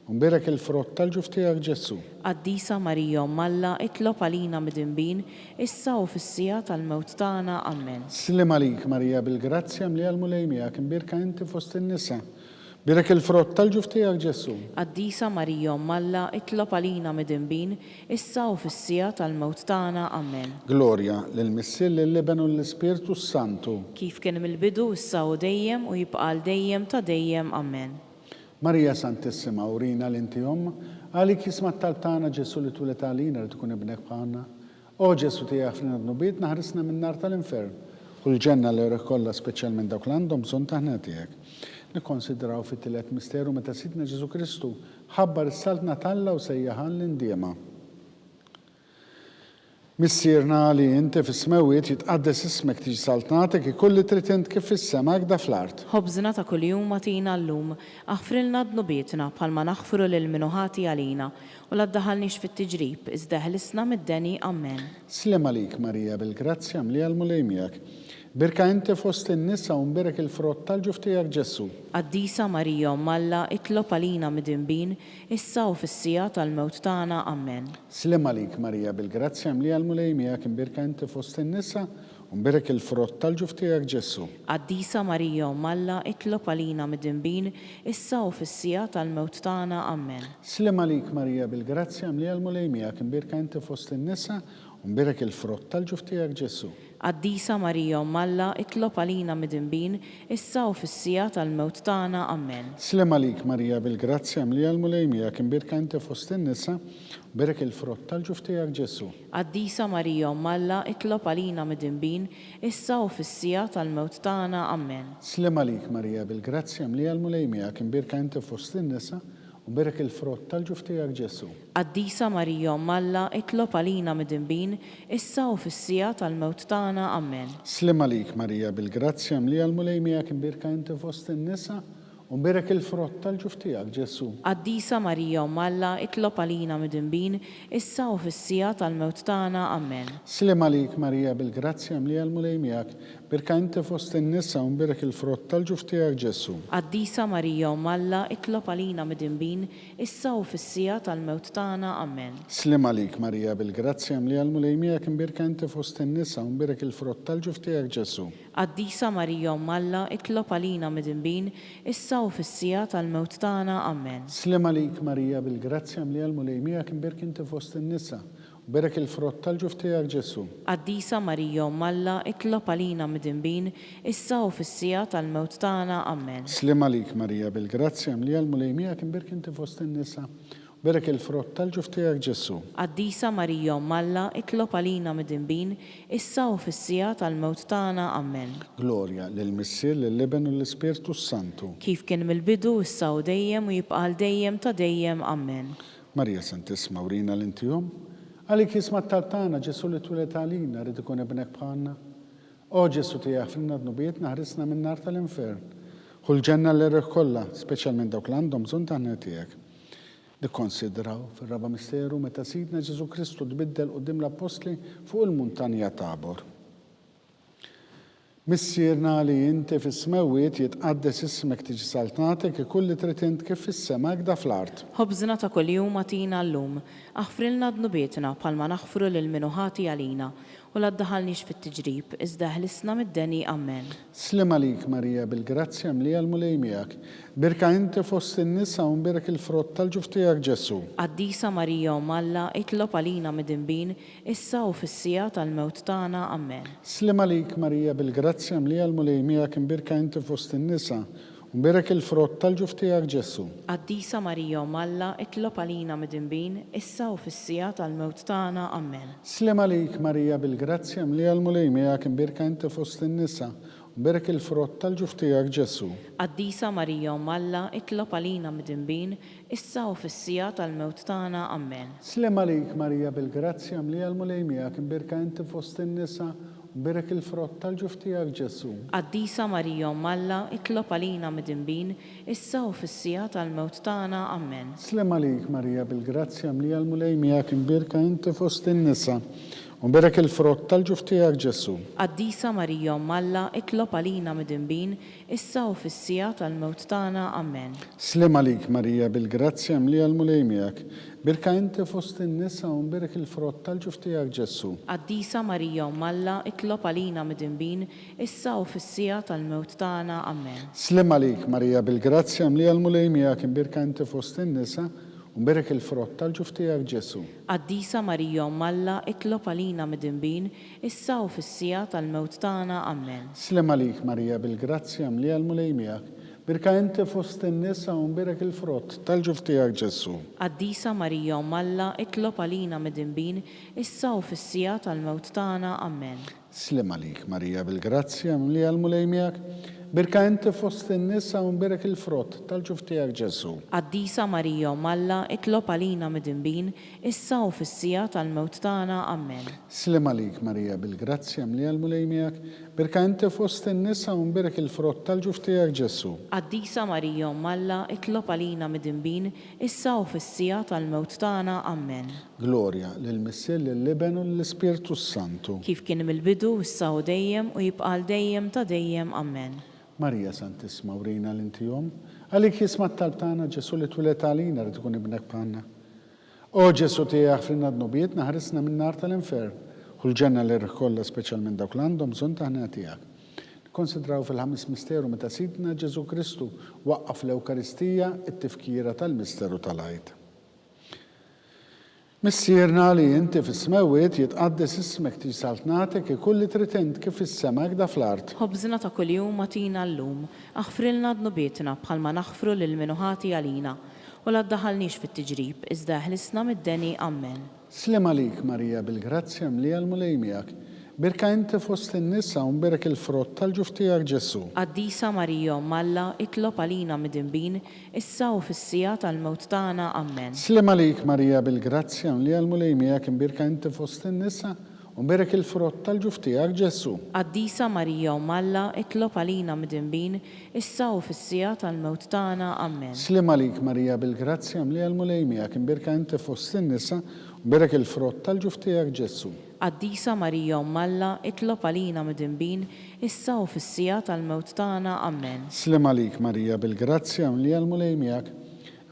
u mberak il-frott tal-ġuf tiegħek Ġesu. Qaddisa Marija Malla itlob għalina midinbin issa u fis-sija tal-mewt tagħna. Amen. Slim għalik Marija bil-grazzja li għal-mulej miegħek. Birka inti fost in-nisa Birek il-frott tal-ġuf tiegħek Ġesu. Qaddisa Marija Malla, itlob għalina midinbin, issa u fis-sija tal-mewt tagħna. Amen. Glorja lill-Missier lill-Liben u l-Ispirtu Santu. Kif kien mill-bidu issa u dejjem u jibqal dejjem ta' dejjem. Amen. Marija Santissima, urina l-inti għalik jisma tal-tana Ġesu li tulet għalina li tkun ibnek bħanna. O Ġesu tiegħek f'nadnubiet naħrisna minn nar tal-infern. U l-ġenna li rekolla speċjalment dawk l-għandhom bżonn taħna tiegħek. Nikkonsidraw fit-tielet misteru meta Sidna Ġesu Kristu ħabbar is-salt natalla u sejjaħan l-indiema. Missierna li inti fis-smewiet jitqaddes ismek tiġi saltnatek ikolli trid int kif fis-sema da fl-art. Ħobżna ta' kuljum atina llum, aħfrilna dnubietna bħalma naħfru lil minuħati għalina u la ddaħalniex fit-tiġrib, iżda ħlisna mid-deni. Amen. Slem għalik Marija bil-grazzja mli għal-mulejmijak. Birka inti fost in-nisa u mbirek il-frott tal-ġuf tiegħek Ġesu. Qaddisa Marija Malla, itlob għalina midinbin, issa u fis-sija tal-mewt tagħna. Amen. Slem għalik Marija bil-grazzja mli għal-mulejmijak imbirka inti fost in-nisa u mbirek il-frott tal-ġuf tiegħek Ġesu. Qaddisa Marija Malla, itlob għalina midinbin, issa u fis-sija tal-mewt tagħna. Amen. Slem għalik Marija bil-grazzja mli għal-mulejmijak imbirka inti fost in-nisa u mbirek il-frott tal-ġuf tiegħek Ġesu. Qaddisa Marija Malla, itlob għalina midinbin, issa u fis-sija tal-mewt tagħna. Amen. Slem għalik Marija bil-grazzja mli għal-mulejmijak imbirka inti fost in-nisa u mbirek il-frott tal-ġuf tiegħek Ġesu. Qaddisa Marija Malla, itlob għalina midinbin, issa u fis-sija tal-mewt tagħna. Amen. Slem għalik Marija bil-grazzja mli għal-mulejmijak imbirka inti fost in-nisa u mbirek il-frott tal-ġuf tiegħek Ġesu. Qaddisa Marija Malla, itlob għalina midinbin, issa u fis-sija tal-mewt tagħna. Amen. Slem għalik Marija bil-grazzja mli għal-mulejmijak imbirka inti fost in-nisa u mbirek il-frott tal-ġuf tiegħek Ġesu. Qaddisa Marija Malla, itlob għalina midinbin, issa u fis-sija tal-mewt tagħna. Amen. Slem għalik Marija bil-grazzja mli għal-mulejmijak birka inti fost in-nisa u mbirek il-frott tal-ġuf tiegħek Ġesu. Qaddisa Marija Malla, itlob għalina midinbin, issa u fis-sija tal-mewt tagħna. Amen. Slem għalik Marija bil-grazzja mli għal-mulejmijak imbirka inti fost in-nisa u mbirek il-frott tal-ġuf tiegħek Ġesu. Qaddisa Marija Malla, itlob għalina midinbin, issa u fis-sija tal-mewt tagħna. Amen. Slem għalik Marija bil-grazzja mli għal-mulejmijak imbirka inti fost in-nisa u mbirek il-frott tal-ġuf tiegħek Ġesu. Qaddisa Marija Malla, itlob għalina midinbin, issa u fis-sija tal-mewt tagħna. Amen. Slem għalik Marija bil-grazzja mli għal-mulejmijak imbirka inti fost in-nisa u mbirek il-frott tal-ġuf tiegħek Ġesu. Qaddisa Marija Malla, itlob għalina midinbin, issa u fis-sija tal-mewt tagħna. Amen. Glorja lill-Missier lill-Liben u l-Ispirtu Santu. Kif kien mill-bidu issa u dejjem u jibqal dejjem ta' dejjem. Amen. Marija Santissima, urina l-inti għalik jisma tal-tana Ġesu li tulet għalina rrid ikun ibnek bħanna. O Ġesu tiegħek fil-nadnubiet naħrisna minn nar tal-infern. U l-ġenna li rikolla, speċjalment dawk li għandhom bżonn taħna tiegħek. Nikkonsidraw fir-raba misteru meta Sidna Ġesu Kristu tbiddel quddiem l-Apostli fuq il-muntanja Tabor. Missierna li inti fis-smewiet jitqaddes ismek tiġi saltnatek ikolli trid int kif fis-sema da fl-art. Ħobżna ta' kuljum atina llum, aħfrilna dnubietna bħalma naħfru lil minuħati għalina u la ddaħalniex fit-tiġrib, iżda ħlisna mid-deni. Amen. Slem għalik Marija bil-grazzja mli għal-mulejmijak, birka inti fost in-nisa u mbirek il-frott tal-ġuf tiegħek Ġesu. Qaddisa Marija Malla, itlob għalina midinbin, issa u fis-sija tal-mewt tagħna. Amen. Slem għalik Marija bil-grazzja mli għal-mulejmijak imbirka inti fost in-nisa u mbirek il-frott tal-ġuf tiegħek Ġesu. Qaddisa Marija Malla, itlob għalina midinbin, issa u fis-sija tal-mewt tagħna. Amen. Slem għalik Marija bil-grazzja mli għal-mulejmijak imbirka inti fost in-nisa u mbirek il-frott tal-ġuf tiegħek Ġesu. Qaddisa Marija Malla, itlob għalina midinbin, issa u fis-sija tal-mewt tagħna. Amen. Slem għalik Marija bil-grazzja mli għal-mulejmijak imbirka inti fost in-nisa u mbirek il-frott tal-ġuf tiegħek Ġesu. Qaddisa Marija Malla, itlob għalina midinbin, issa u fis-sija tal-mewt tagħna. Amen. Slem għalik Marija bil-grazzja mli għal-mulejmijak imbirka inti fost in-nisa ونبارك الفروت tal-ġuf tiegħek Ġesu. Qaddisa Marija Malla, itlob għalina midinbin, issa u fis-sija tal-mewt tagħna. Amen. Slima lik Marija bil-grazzja mlija l-mulej miegħek, birka inti fost in-nisa u nbarik il-frott tal-ġuf tiegħek Ġesu. Qaddisa Marija Malla, itlob għalina midinbin, issa u fis-sija tal-mewt tagħna. Amen. Slima lik Marija bil-grazzja mlija l-mulej miegħek, birka inti fost in-nisa u nbarik il-frott tal-ġuf tiegħek Ġesu. Qaddisa Marija Malla, itlob għalina midinbin, issa u fis-sija tal-mewt tagħna. Amen. Slima lik Marija bil-grazzja mlija l-mulej miegħek, birka inti fost in-nisa u nbarik il-frott tal-ġuf tiegħek Ġesu. Qaddisa Marija Malla, itlob għalina midinbin, issa u fis-sija tal-mewt tagħna. Amen. Slima lik Marija bil-grazzja mlija l-mulej miegħek, birka inti fost in-nisa u nbarik il-frott tal-ġuf tiegħek Ġesu. Qaddisa Marija Malla, itlob għalina midinbin, issa u fis-sija tal-mewt tagħna. Amen. Slima lik Marija bil-grazzja mlija l-mulej miegħek, birka inti fost in-nisa u nbarik il-frott tal-ġuf tiegħek Ġesu. Qaddisa Marija Malla, itlob għalina midinbin, issa u fis-sija tal-mewt tagħna. Amen. Glorja lill-Missier lill-Liben u l-Ispirtu Santu. Kif kien mill-bidu, issa u dejjem u jibqa' dejjem ta' dejjem. Amen. Marija Santissima urina l-intijom, għalik jisma t-talb tagħna Ġesu li twilet għalina rrid ikun ibnek bħalna. O Ġesu tiegħek frinna d-nubiet naħrisna minn nar tal-infern, u l-ġenna li rkollha speċjalment dawk li għandhom bżonn ta' ħnejja tiegħek. Konsidraw fil-ħames misteru meta Sidna Ġesu Kristu waqqaf l-Ewkaristija it-tifkira tal-misteru tal-għajt. Missierna li inti fis-smewiet jitqaddes ismek tisaltnatek ikulli tritent kif is-sema da fl-art. Ħobżna ta' kuljum matina llum, aħfrilna d-nubietna bħalma naħfru lil minuħati għalina, u la ddaħalniex fit-tiġrib, iżda ħlisna mid-deni. Amen. Slima lik Marija bil-grazzja mlija l-mulej miegħek, birka inti fost in-nisa u nbarik il-frott tal-ġuf tiegħek Ġesu. Qaddisa Marija Malla, itlob għalina midinbin, issa u fis-sija tal-mewt tagħna. Amen. Slima lik Marija bil-grazzja mlija l-mulej miegħek, birka inti fost in-nisa u nbarik il-frott tal-ġuf tiegħek Ġesu. Qaddisa Marija Malla, itlob għalina midinbin, issa u fis-sija tal-mewt tagħna. Amen. Slima lik Marija bil-grazzja mlija l-mulej miegħek, birka inti fost in-nisa u nbarik il-frott tal-ġuf tiegħek Ġesu. Qaddisa Marija Malla, itlob għalina midinbin, issa u fis-sija tal-mewt tagħna. Amen. Slima lik Marija bil-grazzja mlija l-mulej miegħek,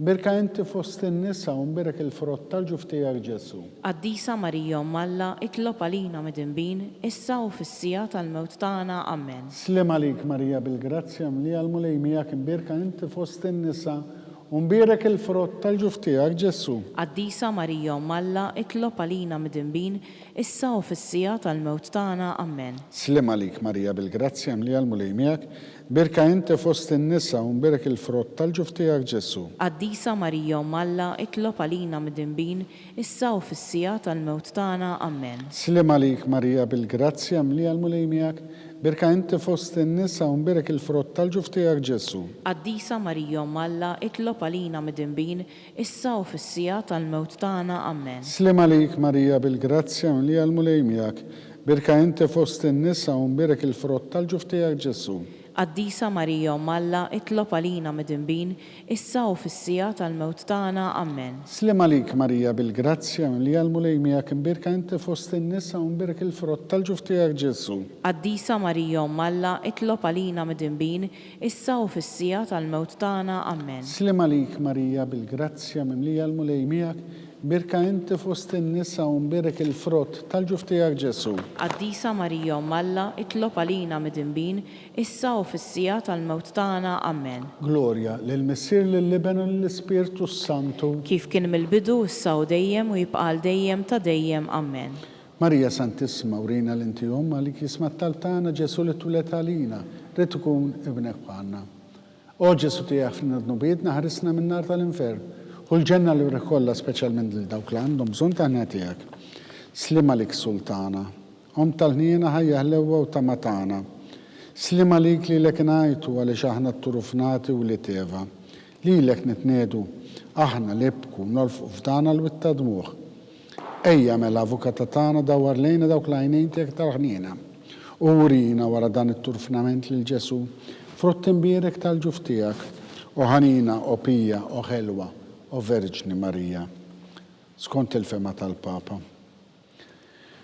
birka inti fost in-nisa u nbarik il-frott tal-ġuf tiegħek Ġesu. Qaddisa Marija Malla, itlob għalina midinbin, issa u fis-sija tal-mewt tagħna. Amen. Slima lik Marija bil-grazzja mlija l-mulej miegħek, birka inti fost in-nisa u nbarik il-frott tal-ġuf tiegħek Ġesu. Qaddisa Marija Malla, itlob għalina midinbin, issa u fis-sija tal-mewt tagħna. Amen. Slima lik Marija bil-grazzja mlija l-mulej miegħek, birka inti fost in-nisa u nbarik il-frott tal-ġuf tiegħek Ġesu. Qaddisa Marija Malla, itlob għalina midinbin, issa u fis-sija tal-mewt tagħna. Amen. Slima lik Marija bil-grazzja mlija l-mulej miegħek, birka inti fost in-nisa u nbarik il-frott tal-ġuf tiegħek Ġesu. Qaddisa Marija Malla, itlob għalina midinbin, issa u fis-sija tal-mewt tagħna. Amen. Slima lik Marija bil-grazzja mlija l-mulej miegħek, birka inti fost in-nisa u nbarik il-frott tal-ġuf tiegħek Ġesu. Qaddisa Marija Malla, itlob għalina midinbin, issa u fis-sija tal-mewt tagħna. Amen. Slima lik Marija bil-grazzja mlija l-mulej miegħek, birka inti fost in-nisa u nbarik il-frott tal-ġuf tiegħek Ġesu. Qaddisa Marija Malla, itlob għalina midinbin, issa u fis-sija tal-mewt tagħna. Amen. Slima lik Marija bil-grazzja mlija l-mulej miegħek, birka inti fost in-nisa u nbarik il-frott tal-ġuf tiegħek Ġesu. Qaddisa Marija Malla, itlob għalina midinbin, issa u fis-sija tal-mewt tagħna. Amen. Glorja lill-Missier lill-Liben u l-Ispirtu Santu. Kif kien mill-bidu, issa u dejjem u jibqa' dejjem ta' dejjem. Amen. Marija Santissima urina l-intijom għalik jisma t-talb tagħna Ġesu li twilet għalina rrid ikun ibnek bħalna. O Ġesu tiegħek f'rinna d-nubiet naħrisna minn nar tal-infern, u l-ġenna li rikolla speċjalment lil dawk li għandhom bżonn ta' ħnejja tiegħek. Slima lik Sultana, tal-ħniena ħajja ħlewwa u ta' matana. Slima lik li lek ngħidu għaliex aħna t-turufnati u li teva. Lilek nitniedu aħna libku nolfqu f'dana l-witta dmuħ. Ejja mela avukata tagħna dawar lejna dawk l-għajnejn tiegħek tal-ħniena. U urina wara dan it-turfnament lil Ġesu, frutt imbierek tal-ġuf tiegħek, u ħanina u pija u ħelwa o Verġni Marija, skont il-fema tal-Papa.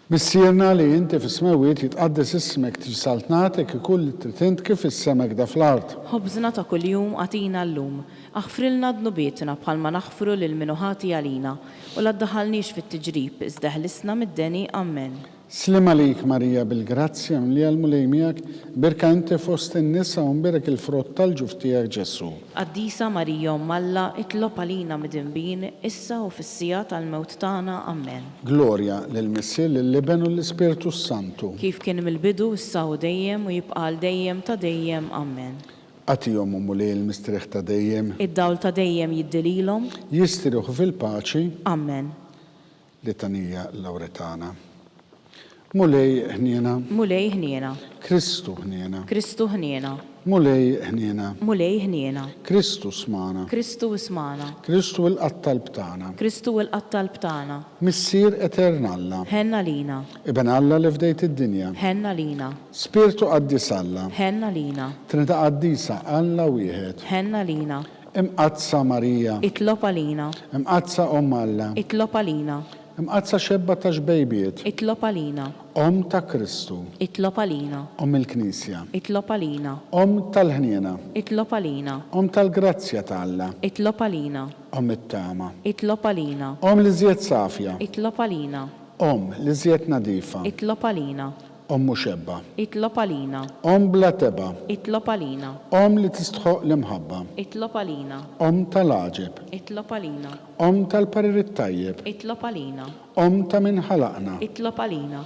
Missierna li inti fis-smawiet jitqaddes ismek tiġi saltnatek ikull tritint kif is-semek da fl-art. ħobżna ta' kuljum għatina llum, aħfrilna dnubietna bħalma naħfru lil minuħati għalina u la ddaħħalniex fit-tiġrib iżda ħlisna mid-deni Amen. Slim għalik Marija bil-grazzja li għal-mulej miegħek, birka inti fost in-nisa u mbirek il-frott tal-ġuf tiegħek Ġesu. Qaddisa Marija Malla itlob għalina mid-inbin issa u fis-sija tal-mewt tagħna Amen. Glorja lill-Missier, lill-Liben u l-Ispiritu Santu. Kif kien mill-bidu issa u dejjem u jibqa' dejjem ta' dejjem Amen. Għatijom u mulej il-mistriħ ta' dejjem. Id-dawl ta' dejjem jiddililhom Jistriħu fil-paċi. Amen. Litanija Lawretana. Mulej ħniena. Mulej ħniena, Kristu ħniena. Kristu ħniena, Mulej ħniena. mulej ħniena, Kristu smana. Kristu ismana, Kristu il-qattal btana. Kristu il-qattal btana, Missier eternalla. ħenna lina, Iben Alla li fdejt id-dinja. ħenna lina, Spiritu qaddis Alla. ħenna lina, Trinita qaddisa Alla wieħed. ħenna lina, Imqazza Marija. itlob għalina, Imqazza Alla. itlob għalina, Imqazza xebba ta' xbejbiet. itlob għalina, Ta' Kristu. itlob għalina, Il-Knisja. itlob għalina, Tal-ħniena. itlob għalina, Tal-grazzja ta' Alla. itlob għalina, It-tama. itlob għalina, Li żjed safja. itlob għalina, Li żjed nadifa. itlob għalina, Muxebba. itlob għalina, Bla teba. itlob għalina, Li tistħoq l-imħabba. itlob għalina, Tal-aġeb. itlob għalina, Tal-paririt tajjeb. itlob għalina, Ta' min ħalaqna. itlob għalina,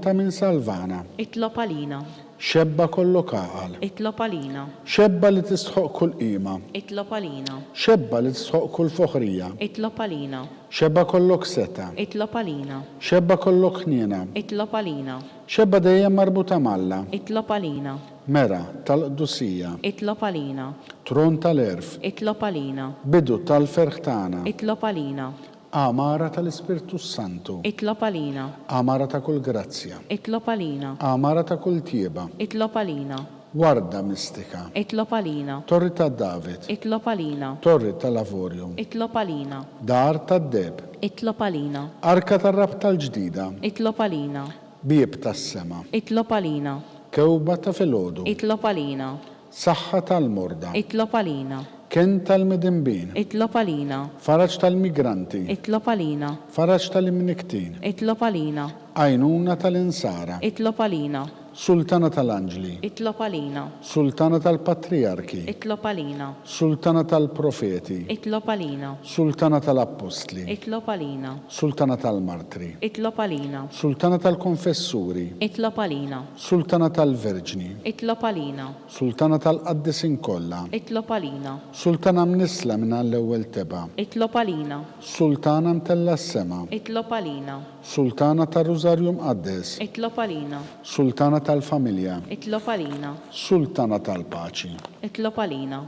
Ta' min salvana. itlob għalina, Xebba kollu kaqal. itlob għalina, Xebba li tistħoq kull qima. itlob għalina, Xebba li tistħoq kull foħrija. itlob għalina, Xebba kollok seta. itlob għalina, Xebba kollok ħniena. itlob għalina, Xebba dejjem marbuta malla. itlob għalina, Mera tal-qdusija. itlob għalina, Tron tal-erf. itlob għalina, Bidu tal-ferħtana. itlob għalina, Amara tal-Ispirtu Santu. itlob għalina, Amara ta' kull grazzja. itlob għalina, Amara ta' kull tieba. itlob għalina, Warda mistika. itlob għalina, Torri ta' David. itlob għalina, Torri tal-Lavorium. itlob għalina, Dar ta' Deb. itlob għalina, Arka tar-rab tal-ġdida. itlob għalina, Bieb tas-sema. itlob għalina, Kewba ta' filgħodu. itlob għalina, Saħħa tal-morda. itlob għalina, Ken tal-midinbin. itlob għalina, Faraġ tal-migranti. itlob għalina, Faraġ tal-imniktin. itlob għalina, Għajnuna tal-insara. itlob għalina, Sultana tal-Anġli. itlob għalina, Sultana tal-Patriarki. itlob għalina, Sultana tal-Profeti. itlob għalina, Sultana tal-Apostli. itlob għalina, Sultana tal-Martri. itlob għalina, Sultana tal-Konfessuri. itlob għalina, Sultana tal-Verġni. itlob għalina, Sultana tal-Qaddisin kollha. itlob għalina, Sultana mnisla minn l-ewwel teba. itlob għalina, Sultana mtella s-sema. itlob għalina, Sultana tal-Rużarju Mqaddes. itlob għalina, Sultana tal-Familja. itlob għalina, Sultana tal-Paċi. itlob għalina,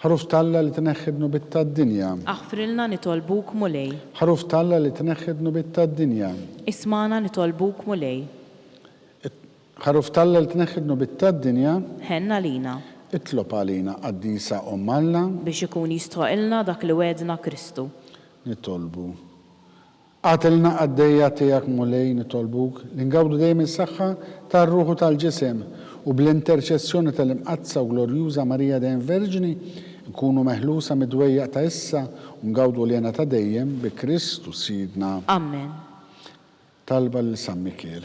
Ħaruf talla li tneħħidnu bit-tad-dinja. aħfrilna nitolbuk mulej, Ħaruf talla li tneħħidnu bit-tad-dinja. ismana nitolbuk mulej, Ħaruf talla li tneħħidnu bit-tad-dinja. ħenna lina, Itlob għalina qaddisa Alla. biex ikun jistħoqilna dak li wedna Kristu. Nitolbu. Għatilna għaddejja tijak mulej nitolbuk li ngawdu dejjem is-saħħa tar-ruħu tal-ġisem u bl-interċessjoni tal-imqazza u glorjuża Marija dejjem Verġni nkunu meħlusa midwejjaq ta' issa u ngawdu li ta' dejjem bi Kristu Sidna. Amen. Talba l San Mikiel.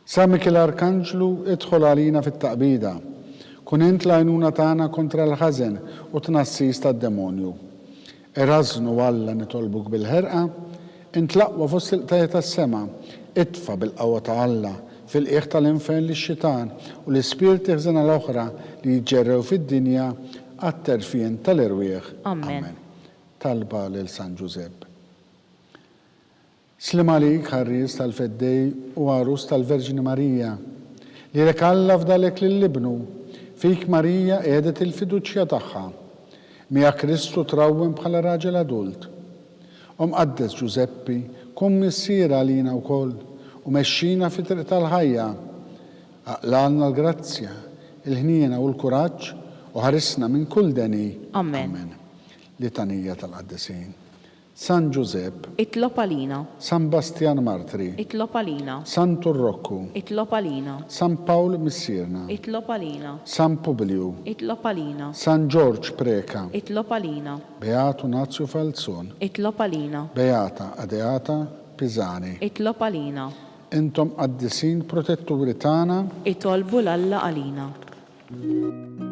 San Mikiel Arkanġlu idħol għalina fit-taqbida. Kun int l-għajnuna tagħna kontra l-ħażen u tnassis tad-demonju. Erażnu Alla nitolbuk bil-ħerqa, intlaqwa fost il-qtajja tas-sema, itfa bil-qawwa ta' Alla fil-qiegħ tal-infern lix-xitan u l-ispirti ħżena l-oħra li jġerrew fid-dinja għat-terfien tal-irwieħ. Amen. Talba lil San Giuseppe. Slim għalik ħarris tal-feddej u għarus tal-Verġini Marija li lek Alla fdalek lill-libnu fik Marija qiegħdet il-fiduċja tagħha. Mija Kristu trawwem bħala raġel adult. Qaddes Giuseppi, kun missiera għalina wkoll u mexxina fi triq tal-ħajja. Aqlalna l-grazzja, il-ħniena u l-kuraġġ u ħarisna minn kull deni. Amen. Litanija tal-qaddisin. San Giuseppe, itlob għalina, San Bastian Martri, itlob għalina, San Turroccu, itlob għalina, San Paul Missirna, itlob għalina, San Publiu, itlob għalina, San George Preka, itlob għalina, Beato Nazio Falzon, itlob għalina, Beata Adeata Pisani. itlob għalina, Intom qaddisin protetturi tagħna, itolbu l-Alla għalina.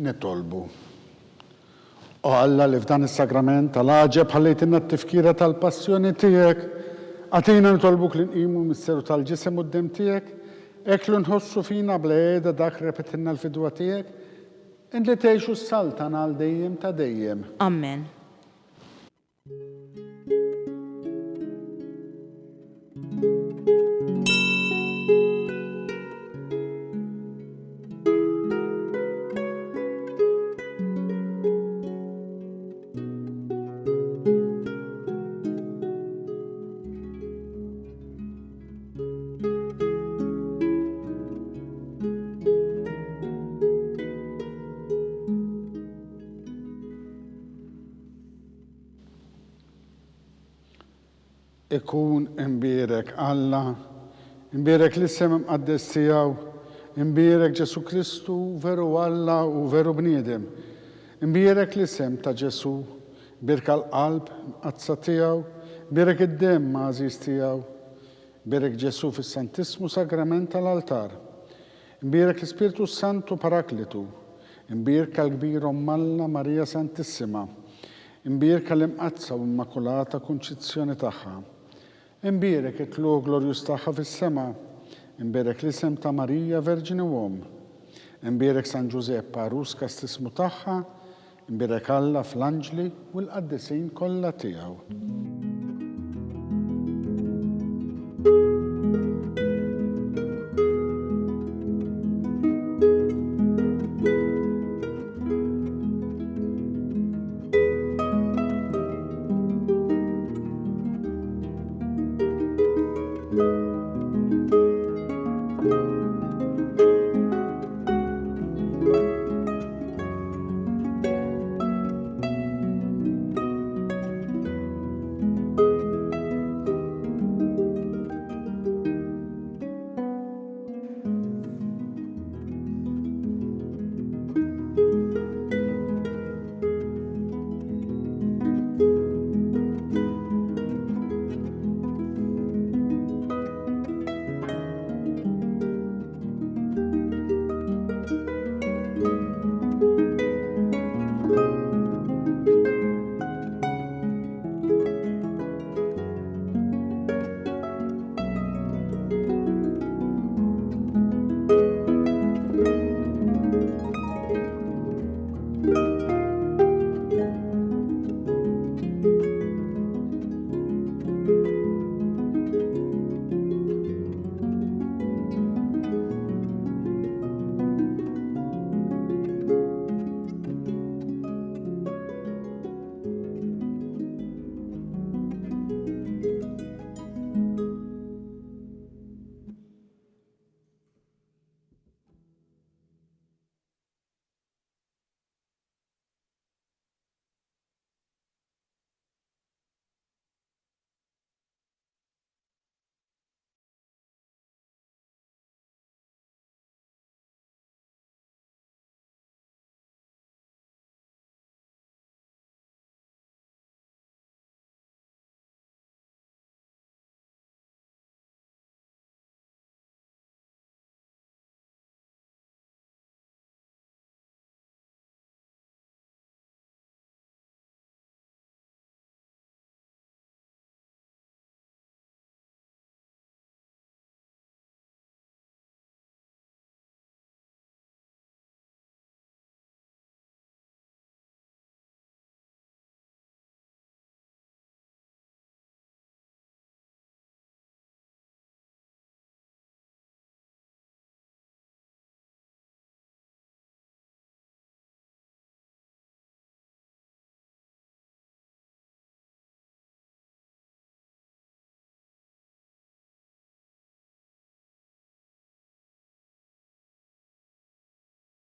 nitolbu. O Alla li f'dan is-sagrament tal-għaġeb ħallejtinna t-tifkira tal-passjoni tiegħek, għatina nitolbuk li nqimu mis-seru tal-ġisem u d-dem tiegħek, ek li nħossu fina bl-għeda dak repetinna l-fidwa tiegħek, in li tgħixu s-saltan għal dejjem ta' dejjem. Amen. Ikun imbierek Alla, imbierek l-isem mqaddes tiegħu, imbierek Ġesu Kristu veru Alla u veru bniedem, imbierek l-isem ta' Ġesu, imbierek l-qalb mqazza tiegħu, imbierek id-dem mażiż tiegħu, imbierek Ġesu fis-Santissimu Sagrament tal-altar, imbierek l-Ispiritu Santu Paraklitu, imbierek l-kbir Alla Marija Santissima, imbierek l-imqazza u immakulata Kunċizzjoni tagħha. Imbierek it-tlu glorjus tagħha fis-sema, imbierek l-isem ta' Marija Verġini Uom, imbierek San Giuseppe Arus kastismu tagħha, imbierek Alla fl-anġli u l-qaddisin kollha tiegħu.